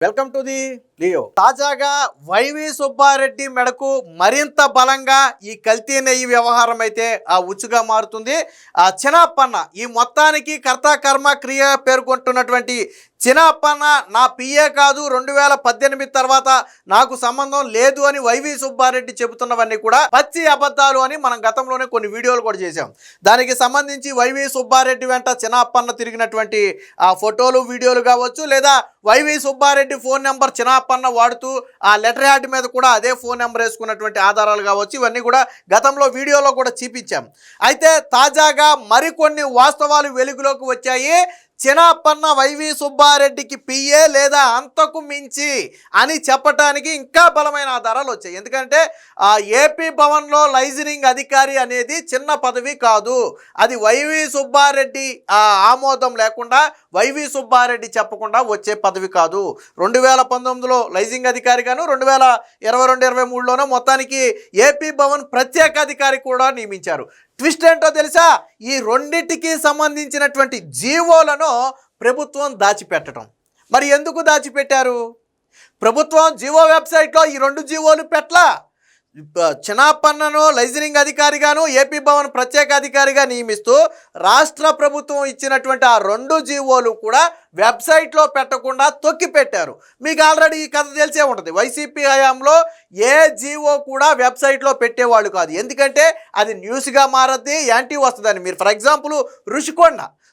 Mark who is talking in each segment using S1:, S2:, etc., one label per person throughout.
S1: Welcome to the Leo. తాజాగా YV Subbareddy మెడకు మరింత బలంగా ఈ కల్తీ నెయ్యి వ్యవహారం అయితే ఉచ్చుగా మారుతుంది. చిన్నప్పన్న ఈ మొత్తానికి కర్త కర్మ క్రియ పేర్కొంటున్నటువంటి చిన్నప్పన్న నా పిఏ కాదు, 2018 తర్వాత నాకు సంబంధం లేదు అని వైవి సుబ్బారెడ్డి చెబుతున్నవన్నీ కూడా పచ్చి అబద్ధాలు అని మనం గతంలోనే కొన్ని వీడియోలు కూడా చేశాం. దానికి సంబంధించి వైవి సుబ్బారెడ్డి వెంట చిన్నప్పన్న తిరిగినటువంటి ఫోటోలు వీడియోలు కావచ్చు, లేదా YV Subba Reddy phone number Chinnappanna వాడుతూ ఆ లెటర్ యాడ్ మీద కూడా అదే ఫోన్ నెంబర్ వేసుకున్నటువంటి ఆధారాలు కావచ్చు, ఇవన్నీ కూడా గతంలో వీడియోలో కూడా చూపించాం. అయితే తాజాగా మరికొన్ని వాస్తవాలు వెలుగులోకి వచ్చాయి. చిన్నప్పన్న వైవి సుబ్బారెడ్డికి పిఏ లేదా అంతకు మించి అని చెప్పటానికి ఇంకా బలమైన ఆధారాలు వచ్చాయి. ఎందుకంటే ఏపీ భవన్లో లైజనింగ్ అధికారి అనేది చిన్న పదవి కాదు. అది వైవి సుబ్బారెడ్డి ఆమోదం లేకుండా, వైవి సుబ్బారెడ్డి చెప్పకుండా వచ్చే పదవి కాదు. 2019లో లైజింగ్ అధికారిగాను, 2022-23లోనో మొత్తానికి ఏపీ భవన్ ప్రత్యేక అధికారి కూడా నియమించారు. ట్విస్ట్ ఏంటో తెలుసా? ఈ రెండింటికి సంబంధించినటువంటి జీవోలను ప్రభుత్వం దాచిపెట్టడం. మరి ఎందుకు దాచిపెట్టారు? ప్రభుత్వం జీవో వెబ్సైట్లో ఈ రెండు జీవోలు పెట్టలా. చిన్నప్పన్నను లైజనింగ్ అధికారిగాను, ఏపీ భవన్ ప్రత్యేక అధికారిగా నియమిస్తూ రాష్ట్ర ప్రభుత్వం ఇచ్చినటువంటి ఆ రెండు జీవోలు కూడా వెబ్సైట్లో పెట్టకుండా తొక్కి పెట్టారు. మీకు ఆల్రెడీ ఈ కథ తెలిసే ఉంటుంది. వైసీపీ హయాంలో ఏ జీవో కూడా వెబ్సైట్లో పెట్టేవాళ్ళు కాదు. ఎందుకంటే అది న్యూస్గా మారద్ది, యాంటీ వస్తుందని. మీరు ఫర్ ఎగ్జాంపుల్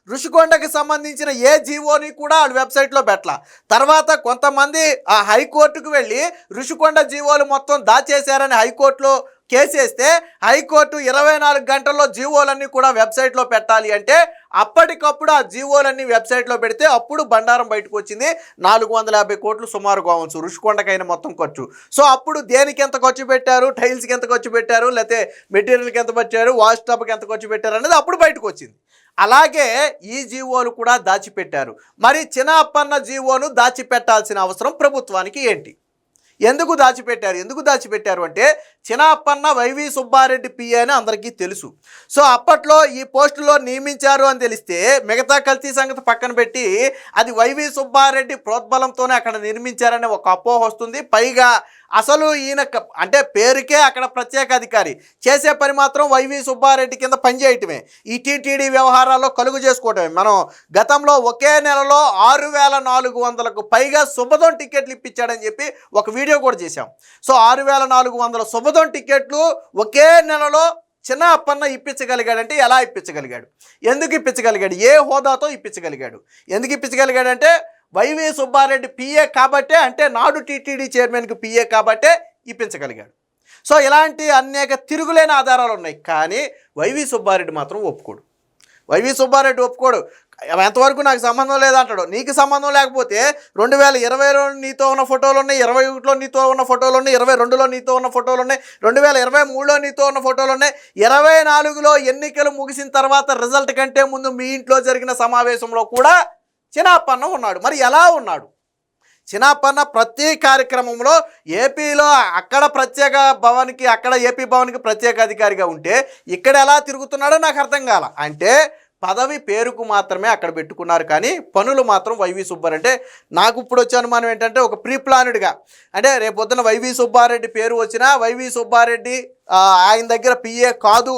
S1: ఋషికొండకి సంబంధించిన ఏ జీవోని కూడా వాళ్ళు వెబ్సైట్లో పెట్టాల. తర్వాత కొంతమంది ఆ హైకోర్టుకు వెళ్ళి ఋషికొండ జీవోలు మొత్తం దాచేశారని హైకోర్టులో కేసేస్తే హైకోర్టు 24 గంటల్లో జీవోలన్నీ కూడా వెబ్సైట్లో పెట్టాలి అంటే అప్పటికప్పుడు ఆ జీవోలన్నీ వెబ్సైట్లో పెడితే అప్పుడు బండారం బయటకు వచ్చింది. 450 కోట్లు సుమారు కావచ్చు ఋషికొండకైన మొత్తం ఖర్చు. సో అప్పుడు దేనికి ఎంత ఖర్చు పెట్టారు, టైల్స్కి ఎంత ఖర్చు పెట్టారు, లేకపోతే మెటీరియల్కి ఎంత పెట్టారు, వాష్ టబ్కి ఎంత ఖర్చు పెట్టారు అనేది అప్పుడు బయటకు వచ్చింది. అలాగే ఈ జీవోలు కూడా దాచిపెట్టారు. మరి చిన్నప్పన్న జీవోను దాచిపెట్టాల్సిన అవసరం ప్రభుత్వానికి ఏంటి? ఎందుకు దాచిపెట్టారు అంటే చిన్నప్పన్న వైవి సుబ్బారెడ్డి పిఏ అని అందరికీ తెలుసు. సో అప్పట్లో ఈ పోస్టులో నియమించారు అని తెలిస్తే మిగతా కల్తీ సంగతి పక్కన పెట్టి అది వైవి సుబ్బారెడ్డి ప్రోద్బలంతోనే అక్కడ నిర్మించారనే ఒక అపోహ వస్తుంది. పైగా అసలు ఈయన అంటే పేరుకే అక్కడ ప్రత్యేక అధికారి, చేసే పని మాత్రం వైవి సుబ్బారెడ్డి కింద పనిచేయటమే, ఈ టీటీడీ వ్యవహారాల్లో కలుగు చేసుకోవటమే. మనం గతంలో ఒకే నెలలో 6400కు పైగా సుబదం టికెట్లు ఇప్పించాడని చెప్పి ఒక వీడియో కూడా చేశాం. సో 6400 సుబదం టికెట్లు ఒకే నెలలో చిన్నప్పన్న ఇప్పించగలిగాడంటే ఎలా ఇప్పించగలిగాడు, ఎందుకు ఇప్పించగలిగాడు, ఏ హోదాతో ఇప్పించగలిగాడు? ఎందుకు ఇప్పించగలిగాడంటే వైవి సుబ్బారెడ్డి పిఏ కాబట్టే, అంటే నాడు టీటీడీ చైర్మన్కి పిఏ కాబట్టే ఇప్పించగలిగాడు. సో ఇలాంటి అనేక తిరుగులేని ఆధారాలు ఉన్నాయి. కానీ వైవి సుబ్బారెడ్డి మాత్రం ఒప్పుకోడు. ఎంతవరకు నాకు సంబంధం లేదంటాడు. నీకు సంబంధం లేకపోతే 2020లో నీతో ఉన్న ఫోటోలు ఉన్నాయి, 2021లో నీతో ఉన్న ఫోటోలు ఉన్నాయి, 2022లో నీతో ఉన్న ఫోటోలు ఉన్నాయి, 2023లో నీతో ఉన్న ఫోటోలు ఉన్నాయి, 24లో ఎన్నికలు ముగిసిన తర్వాత రిజల్ట్ కంటే ముందు మీ ఇంట్లో జరిగిన సమావేశంలో కూడా చిన్నప్పన్న ఉన్నాడు. మరి ఎలా ఉన్నాడు? చిన్నప్పన్న ప్రతి కార్యక్రమంలో ఏపీలో అక్కడ ఏపీ భవన్కి ప్రత్యేక అధికారిగా ఉంటే ఇక్కడ ఎలా తిరుగుతున్నాడో నాకు అర్థం కాల. అంటే పదవి పేరుకు మాత్రమే అక్కడ పెట్టుకున్నారు, కానీ పనులు మాత్రం వైవి సుబ్బారెడ్డి. అంటే నాకు ఇప్పుడు వచ్చే అనుమానం ఏంటంటే ఒక ప్రీ ప్లాన్డ్గా, అంటే రేపొద్దున వైవి సుబ్బారెడ్డి పేరు వచ్చినా వైవి సుబ్బారెడ్డి ఆయన దగ్గర పిఏ కాదు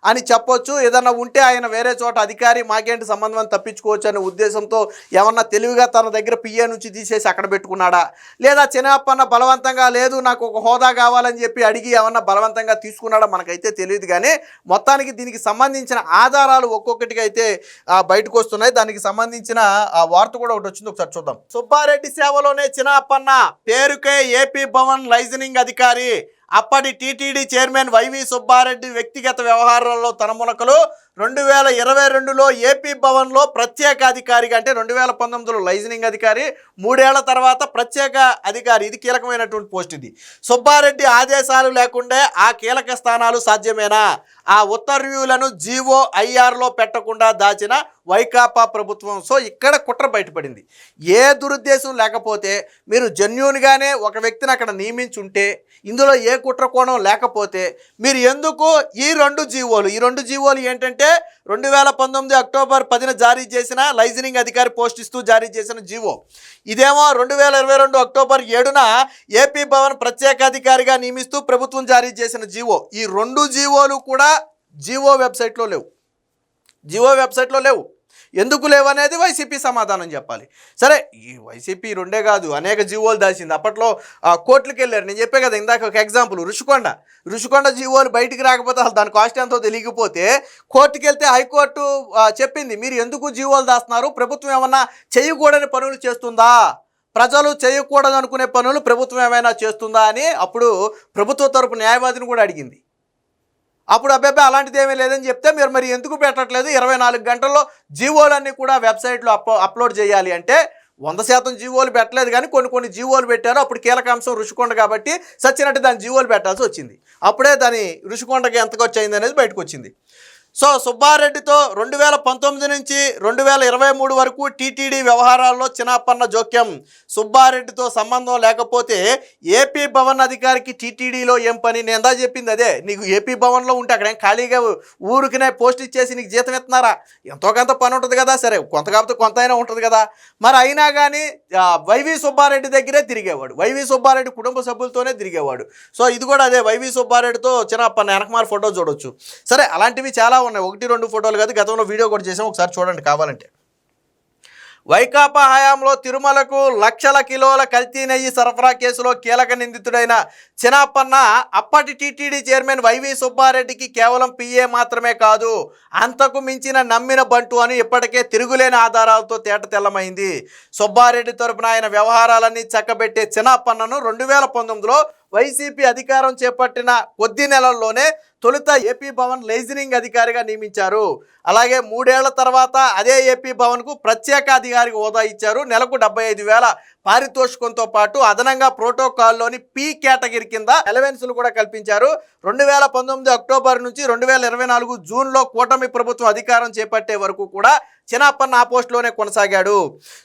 S1: అని చెప్పొచ్చు. ఏదన్నా ఉంటే ఆయన వేరే చోట అధికారి, మాకేంటి సంబంధం అని తప్పించుకోవచ్చు అనే ఉద్దేశంతో ఏమన్నా తెలివిగా తన దగ్గర పిఏ నుంచి తీసేసి అక్కడ పెట్టుకున్నాడా, లేదా చిన్నప్పన్న బలవంతంగా లేదు నాకు ఒక హోదా కావాలని చెప్పి అడిగి ఏమన్నా బలవంతంగా తీసుకున్నాడా మనకైతే తెలియదు. కానీ మొత్తానికి దీనికి సంబంధించిన ఆధారాలు ఒక్కొక్కటిగా అయితే బయటకు వస్తున్నాయి. దానికి సంబంధించిన వార్త కూడా ఒకటి వచ్చింది, ఒకసారి చూద్దాం. సుబ్బారెడ్డి సేవలోనే చిన్నప్పన్న, పేరుకే ఏపీ భవన్ లైజనింగ్ అధికారి. అప్పటి టీటీడీ చైర్మన్ వైవి సుబ్బారెడ్డి వ్యక్తిగత వ్యవహారాల్లో తన మునకలు. 2022లో ఏపీ భవన్లో ప్రత్యేక అధికారిగా, అంటే 2019లో లైజనింగ్ అధికారి, 3 ఏళ్ల తర్వాత ప్రత్యేక అధికారి. ఇది కీలకమైనటువంటి పోస్ట్. ఇది సుబ్బారెడ్డి ఆదేశాలు లేకుండా ఆ కీలక స్థానాలు సాధ్యమేనా? ఆ ఉత్తర్వులను జీవో ఐఆర్లో పెట్టకుండా దాచిన వైకాపా ప్రభుత్వం. సో ఇక్కడ కుట్ర బయటపడింది. ఏ దురుద్దేశం లేకపోతే మీరు జెన్యూన్గానే ఒక వ్యక్తిని అక్కడ నియమించుంటే, ఇందులో ఏ కుట్ర కోణం లేకపోతే మీరు ఎందుకు ఈ రెండు జీవోలు ఏంటంటే ఇప్పటికే 2019 అక్టోబర్ 10న జారీ చేసిన లైజనింగ్ అధికారి పోస్ట్ ఇస్తూ జారీ చేసిన జీవో. ఇదేమో 2022 అక్టోబర్ 7న ఏపీ భవన్ ప్రత్యేక అధికారిగా నియమిస్తూ ప్రభుత్వం జారీ చేసిన జీవో. ఈ రెండు జీవోలు కూడా జీవో వెబ్సైట్లో లేవు. ఎందుకు లేవనేది వైసీపీ సమాధానం చెప్పాలి. సరే, ఈ వైసీపీ రెండే కాదు, అనేక జీవోలు దాచింది. అప్పట్లో కోర్టులకు వెళ్ళారు. నేను చెప్పే కదా ఇందాక ఒక ఎగ్జాంపుల్, రుషికొండ జీవోలు బయటికి రాకపోతే అసలు దాని కాస్ట్ ఎంతో తెలియకపోతే కోర్టుకు వెళ్తే హైకోర్టు చెప్పింది, మీరు ఎందుకు జీవోలు దాస్తున్నారు, ప్రభుత్వం ఏమన్నా చేయకూడని పనులు చేస్తుందా, ప్రజలు చేయకూడదు అనుకునే పనులు ప్రభుత్వం ఏమైనా చేస్తుందా అని అప్పుడు ప్రభుత్వ తరపు న్యాయవాదిని కూడా అడిగింది. అప్పుడు అబ్బాయి అలాంటిది ఏమీ లేదని చెప్తే మీరు మరి ఎందుకు పెట్టట్లేదు, 24 గంటల్లో జీవోలన్నీ కూడా వెబ్సైట్లో అప్లోడ్ చేయాలి అంటే 100% జీవోలు పెట్టలేదు, కానీ కొన్ని జీవోలు పెట్టారు. అప్పుడు కీలక అంశం రుషికొండ కాబట్టి సచ్చినట్టు దాని జీవోలు పెట్టాల్సి వచ్చింది. అప్పుడే దాని రుషికొండకి ఎంత ఖర్చు అయింది అనేది బయటకు వచ్చింది. సో సుబ్బారెడ్డితో 2019 నుంచి 2023 వరకు టీటీడీ వ్యవహారాల్లో చిన్నప్పన్న జోక్యం. సుబ్బారెడ్డితో సంబంధం లేకపోతే ఏపీ భవన్ అధికారికి టీటీడీలో ఏం పని? నేను ఎందా చెప్పింది అదే. నీకు ఏపీ భవన్లో ఉంటే అక్కడ ఖాళీగా ఊరికినే పోస్ట్ ఇచ్చేసి నీకు జీతం ఇస్తున్నారా? ఎంతో కొంత పని ఉంటుంది కదా. సరే, కొంత కాకపోతే కొంత అయినా ఉంటుంది కదా. మరి అయినా కానీ వైవి సుబ్బారెడ్డి దగ్గరే తిరిగేవాడు, వైవి సుబ్బారెడ్డి కుటుంబ సభ్యులతోనే తిరిగేవాడు. సో ఇది కూడా అదే, వైవి సుబ్బారెడ్డితో చిన్నప్పన్న వెనకమాల ఫోటో చూడొచ్చు. సరే, అలాంటివి చాలా ఉన్నాయి, 1-2 ఫోటోలు కాదు, గతంలో వీడియో కూడా చేసాం, ఒకసారి చూడండి కావాలంటే. వైకాపా హయాంలో తిరుమలకు లక్షల కిలోల కల్తీ నెయ్యి సరఫరా కేసులో కీలక నిందితుడైన చిన్నప్పన్న అప్పటి టీటీడీ చైర్మన్ వైవి సుబ్బారెడ్డికి కేవలం పిఏ మాత్రమే కాదు, అంతకు మించిన నమ్మిన బంటు అని ఇప్పటికే తిరుగులేని ఆధారాలతో తేటతెల్లమైంది. సుబ్బారెడ్డి తరపున ఆయన వ్యవహారాలన్నీ చక్కబెట్టే చిన్నప్పన్నను 2019లో వైసీపీ అధికారం చేపట్టిన కొద్ది నెలల్లోనే తొలుత ఏపీ భవన్ లైజనింగ్ అధికారిగా నియమించారు. అలాగే 3 ఏళ్ల తర్వాత అదే ఏపీ భవన్కు ప్రత్యేక అధికారికి హోదా ఇచ్చారు. నెలకు 75,000 పారితోషికంతో పాటు అదనంగా ప్రోటోకాల్లోని పి కేటగిరీ కింద అలవెన్సులు కూడా కల్పించారు. 2019 అక్టోబర్ నుంచి 2024 జూన్లో కూటమి ప్రభుత్వం అధికారం చేపట్టే వరకు కూడా చిన్నప్పన్న ఆ పోస్టులోనే కొనసాగాడు.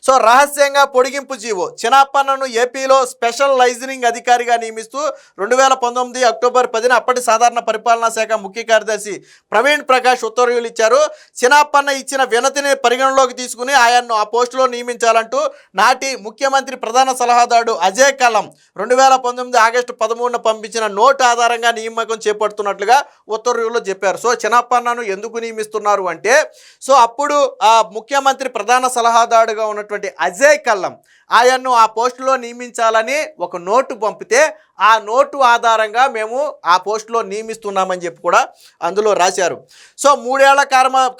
S1: సో రహస్యంగా పొడిగింపు జీవో. చిన్నప్పన్నను ఏపీలో స్పెషల్ లైజనింగ్ అధికారిగా నియమిస్తూ 2019 అక్టోబర్ 10న అప్పటి సాధారణ పరిపాలనా శాఖ ముఖ్య కార్యదర్శి ప్రవీణ్ ప్రకాష్ ఉత్తర్వులు ఇచ్చారు. చిన్నప్పన్న ఇచ్చిన వినతిని పరిగణలోకి తీసుకుని ఆయన్ను ఆ పోస్టులో నియమించాలంటూ నాటి ముఖ్యమంత్రి ప్రధాన సలహాదారుడు అజయ్ కల్లం 2019 ఆగస్టు 13న పంపించిన నోటు ఆధారంగా నియామకం చేపడుతున్నట్లుగా ఉత్తర్వుల్లో చెప్పారు. సో చిన్నప్పన్నను ఎందుకు నియమిస్తున్నారు అంటే, సో అప్పుడు ముఖ్యమంత్రి ప్రధాన సలహాదారుడుగా ఉన్నటువంటి అజయ్ కల్లం ఆయన్ను ఆ పోస్టులో నియమించాలని ఒక నోటు పంపితే ఆ నోటు ఆధారంగా మేము ఆ పోస్టులో నియమిస్తున్నామని చెప్పి కూడా అందులో రాశారు. సో 3 ఏళ్ల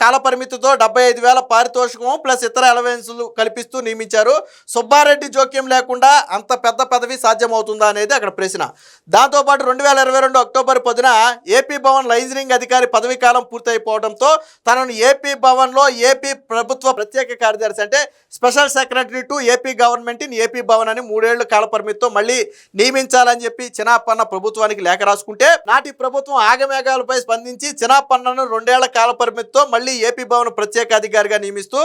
S1: కాల పరిమితితో 75,000 పారితోషికం ప్లస్ ఇతర అలవెన్సులు కల్పిస్తూ నియమించారు. సుబ్బారెడ్డి జోక్యం లేకుండా అంత పెద్ద పదవి సాధ్యమవుతుందా అనేది అక్కడ ప్రశ్న. దాంతోపాటు 2022 అక్టోబర్ 10న ఏపీ భవన్ లైజనింగ్ అధికారి పదవీ కాలం పూర్తయిపోవడంతో తనను ఏపీ భవన్లో ఏపీ ప్రభుత్వ ప్రత్యేక కార్యదర్శి అంటే special secretary to AP government in AP Bhavan అని 3 ఏళ్ల కాల పరిమితితో మళ్ళీ నియమించాలని చెప్పి చిన్నప్పన్న ప్రభుత్వానికి లేఖ రాసుకుంటే నాటి ప్రభుత్వం ఆగమేఘాలపై స్పందించి చిన్నప్పన్నను 2 ఏళ్ల కాల పరిమితితో మళ్ళీ ఏపీ భవన్ ప్రత్యేక అధికారిగా నియమిస్తూ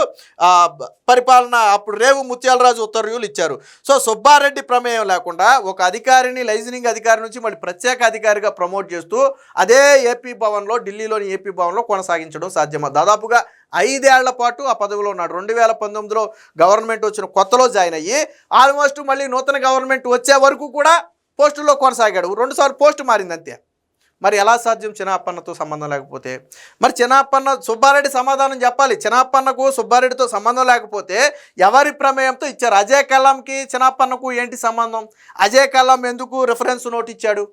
S1: పరిపాలన అప్పుడు రేవు ముత్యాలరాజు ఉత్తర్వులు ఇచ్చారు. సో సుబ్బారెడ్డి ప్రమేయం లేకుండా ఒక అధికారిని లైజనింగ్ అధికారి నుంచి మళ్ళీ ప్రత్యేక అధికారిగా ప్రమోట్ చేస్తూ అదే ఏపీ భవన్లో ఢిల్లీలోని ఏపీ భవన్లో కొనసాగించడం సాధ్యమా? దాదాపుగా 5 ఏళ్ల పాటు ఆ పదవిలో ఉన్నాడు. 2019లో గవర్నమెంట్ వచ్చిన కొత్తలో జాయిన్ అయ్యి ఆల్మోస్ట్ మళ్ళీ నూతన గవర్నమెంట్ వచ్చే వరకు కూడా పోస్టుల్లో కొనసాగాడు. 2 సార్లు పోస్టు మారింది అంతే. మరి ఎలా సాధ్యం చిన్నప్పన్నతో సంబంధం లేకపోతే? మరి చిన్నప్పన్న సుబ్బారెడ్డి సమాధానం చెప్పాలి. చిన్నప్పన్నకు సుబ్బారెడ్డితో సంబంధం లేకపోతే ఎవరి ప్రమేయంతో ఇచ్చారు? అజయ్ కల్లంకి చిన్నప్పన్నకు ఏంటి సంబంధం? అజయ్ కల్లం ఎందుకు రిఫరెన్స్ నోట్ ఇచ్చాడు?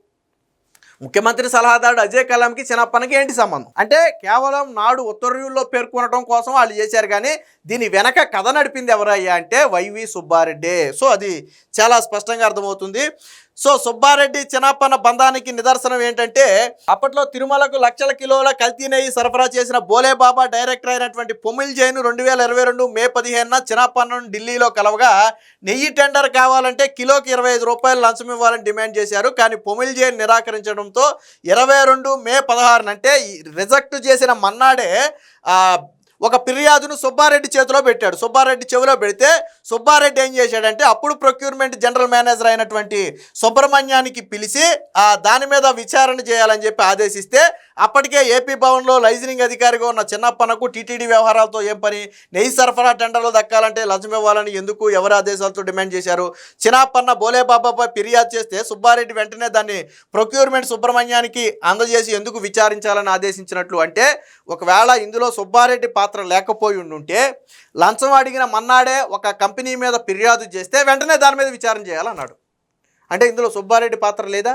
S1: ముఖ్యమంత్రి సలహాదారుడు అజయ్ కల్లంకి చిన్నప్పన్నకి ఏంటి సంబంధం? అంటే కేవలం నాడు ఉత్తర్వుల్లో పేర్కొనడం కోసం వాళ్ళు చేశారు, కానీ దీని వెనక కథ నడిపింది ఎవరయ్యా అంటే వైవి సుబ్బారెడ్డి. సో అది చాలా స్పష్టంగా అర్థమవుతుంది. సో సుబ్బారెడ్డి చిన్నప్పన్న బంధానికి నిదర్శనం ఏంటంటే, అప్పట్లో తిరుమలకు లక్షల కిలోల కల్తీ నెయ్యి సరఫరా చేసిన బోలేబాబా డైరెక్టర్ అయినటువంటి పొమిల్ జైన్ 2022 మే 15న చిన్నప్పన్నను ఢిల్లీలో కలవగా నెయ్యి టెండర్ కావాలంటే కిలోకి 25 రూపాయలు లంచం ఇవ్వాలని డిమాండ్ చేశారు. కానీ పొమిల్ జైన్ నిరాకరించడంతో 22 మే 16 అంటే రిజెక్ట్ చేసిన మన్నాడే ఒక ఫిర్యాదును సుబ్బారెడ్డి చేతిలో పెట్టాడు. సుబ్బారెడ్డి చెవిలో పెడితే సుబ్బారెడ్డి ఏం చేశాడంటే అప్పుడు ప్రొక్యూర్మెంట్ జనరల్ మేనేజర్ అయినటువంటి సుబ్రహ్మణ్యానికి పిలిచి దాని మీద విచారణ చేయాలని చెప్పి ఆదేశిస్తే అప్పటికే ఏపీ భవన్లో లైజనింగ్ అధికారిగా ఉన్న చిన్నప్పన్నకు టీటీడీ వ్యవహారాలతో ఏం పని, నెయ్యి సరఫరా టెండర్లు దక్కాలంటే లంచం ఇవ్వాలని ఎందుకు, ఎవరి ఆదేశాలతో డిమాండ్ చేశారు? చిన్నప్పన్న బోలేబాబాపై ఫిర్యాదు చేస్తే సుబ్బారెడ్డి వెంటనే దాన్ని ప్రొక్యూర్మెంట్ సుబ్రహ్మణ్యానికి అందజేసి ఎందుకు విచారించాలని ఆదేశించినట్లు అంటే, ఒకవేళ ఇందులో సుబ్బారెడ్డి పాత్ర లేకపోయి ఉండుంటే లంచం అడిగిన మన్నాడే ఒక కంపెనీ మీద ఫిర్యాదు చేస్తే వెంటనే దాని మీద విచారణ చేయాలన్నాడు. అంటే ఇందులో సుబ్బారెడ్డి పాత్ర లేదా?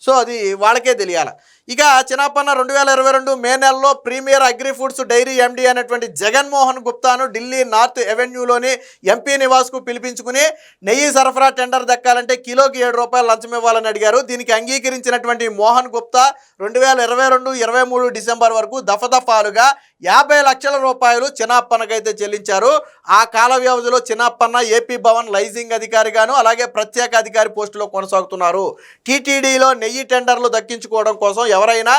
S1: సో అది వాళ్ళకే తెలియాలి. ఇక చిన్నప్పన్న 2022 మే నెలలో premier agri foods dairy MD అయినటువంటి జగన్మోహన్ గుప్తాను ఢిల్లీ నార్త్ ఎవెన్యూలోని ఎంపీ నివాస్కు పిలిపించుకుని నెయ్యి సరఫరా టెండర్ దక్కాలంటే కిలోకి ₹7 లంచం ఇవ్వాలని అడిగారు. దీనికి అంగీకరించినటువంటి మోహన్ గుప్తా 2022-23 డిసెంబర్ వరకు దఫదఫాలుగా 50 లక్షల రూపాయలు చిన్నప్పన్నకైతే చెల్లించారు. ఆ కాల వ్యవధిలో చిన్నప్పన్న ఏపీ భవన్ లైజింగ్ అధికారిగాను అలాగే ప్రత్యేక అధికారి పోస్టులో కొనసాగుతున్నారు. టీటీడీలో నెయ్యి టెండర్లు దక్కించుకోవడం కోసం ఎవరైనా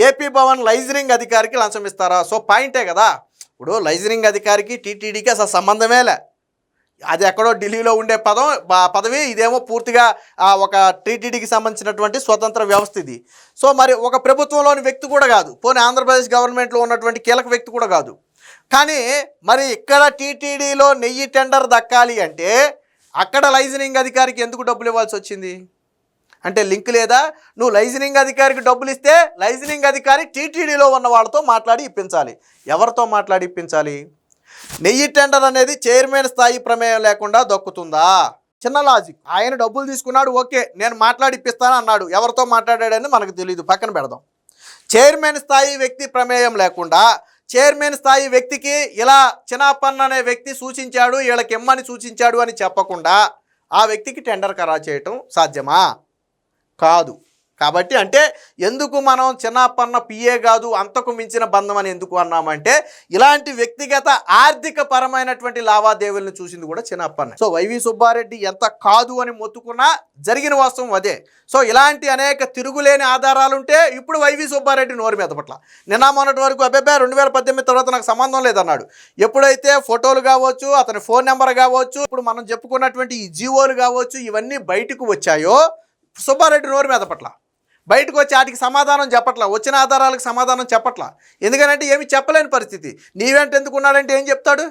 S1: ఏపీ భవన్ లైజనింగ్ అధికారికి లంచం ఇస్తారా? సో పాయింటే కదా. ఇప్పుడు లైజనింగ్ అధికారికి టీటీడీకి అసలు సంబంధమే లే. అది ఎక్కడో ఢిల్లీలో ఉండే పదవి, ఇదేమో పూర్తిగా ఒక టీటీడీకి సంబంధించినటువంటి స్వతంత్ర వ్యవస్థ ఇది. సో మరి ఒక ప్రభుత్వంలోని వ్యక్తి కూడా కాదు, పోనీ ఆంధ్రప్రదేశ్ గవర్నమెంట్లో ఉన్నటువంటి కీలక వ్యక్తి కూడా కాదు. కానీ మరి ఇక్కడ టీటీడీలో నెయ్యి టెండర్ దక్కాలి అంటే అక్కడ లైజనింగ్ అధికారికి ఎందుకు డబ్బులు ఇవ్వాల్సి వచ్చింది? అంటే లింక్ లేదా? నువ్వు లైజనింగ్ అధికారికి డబ్బులు ఇస్తే లైజనింగ్ అధికారి టీటీడీలో ఉన్న వాళ్ళతో మాట్లాడి ఇప్పించాలి. ఎవరితో మాట్లాడి ఇప్పించాలి? నెయ్యి టెండర్ అనేది చైర్మన్ స్థాయి ప్రమేయం లేకుండా దక్కుతుందా? చిన్న లాజిక్. ఆయన డబ్బులు తీసుకున్నాడు, ఓకే నేను మాట్లాడి ఇప్పిస్తాను అన్నాడు. ఎవరితో మాట్లాడాడని మనకు తెలియదు, పక్కన పెడదాం. చైర్మన్ స్థాయి వ్యక్తి ప్రమేయం లేకుండా చైర్మన్ స్థాయి వ్యక్తికి ఇలా చిన్నప్పన్న అనే వ్యక్తి సూచించాడు, వీళ్ళకి ఇమ్మని సూచించాడు అని చెప్పకుండా ఆ వ్యక్తికి టెండర్ ఖరారు చేయటం సాధ్యమా? కాదు. కాబట్టి అంటే ఎందుకు మనం చిన్నప్పన్న పిఏ కాదు అంతకు మించిన బంధం అని ఎందుకు అన్నామంటే ఇలాంటి వ్యక్తిగత ఆర్థిక పరమైనటువంటి లావాదేవీలను చూసింది కూడా చిన్నప్పన్న. సో వైవి సుబ్బారెడ్డి ఎంత కాదు అని మొత్తుకున్నా జరిగిన వాస్తవం అదే. సో ఇలాంటి అనేక తిరుగులేని ఆధారాలుంటే ఇప్పుడు వైవి సుబ్బారెడ్డి నోరు మీద పట్ల నిన్న మొన్నటి వరకు 2018 తర్వాత నాకు సంబంధం లేదన్నాడు. ఎప్పుడైతే ఫోటోలు కావచ్చు, అతని ఫోన్ నెంబర్ కావచ్చు, ఇప్పుడు మనం చెప్పుకున్నటువంటి ఈ జీవోలు కావచ్చు, ఇవన్నీ బయటకు వచ్చాయో సుబ్బారెడ్డి నోరు మీద పట్ల బయటకు వచ్చి వాటికి సమాధానం చెప్పట్లా, వచ్చిన ఆధారాలకు సమాధానం చెప్పట్లా. ఎందుకంటే ఏమి చెప్పలేని పరిస్థితి. నీవెంట ఎందుకున్నాడంటే ఏం చెప్తాడు?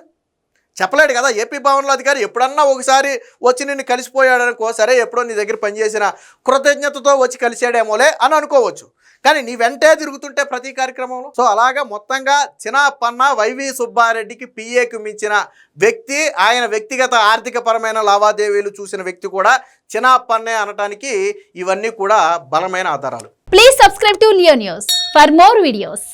S1: చెప్పలేడు కదా. ఏపీ భవన్లో అధికారి ఎప్పుడన్నా ఒకసారి వచ్చి నిన్ను కలిసిపోయాడనుకో, సరే ఎప్పుడో నీ దగ్గర పనిచేసిన కృతజ్ఞతతో వచ్చి కలిసాడేమోలే అని అనుకోవచ్చు. కానీ నీ వెంటే తిరుగుతుంటే ప్రతి కార్యక్రమంలో. సో అలాగా మొత్తంగా చిన్నప్పన్న వైవి సుబ్బారెడ్డికి పిఏకు మించిన వ్యక్తి, ఆయన వ్యక్తిగత ఆర్థిక పరమైన లావాదేవీలు చూసిన వ్యక్తి కూడా చిన్నప్పన్నే అనటానికి ఇవన్నీ కూడా బలమైన ఆధారాలు.
S2: Please subscribe to Leo news for more videos.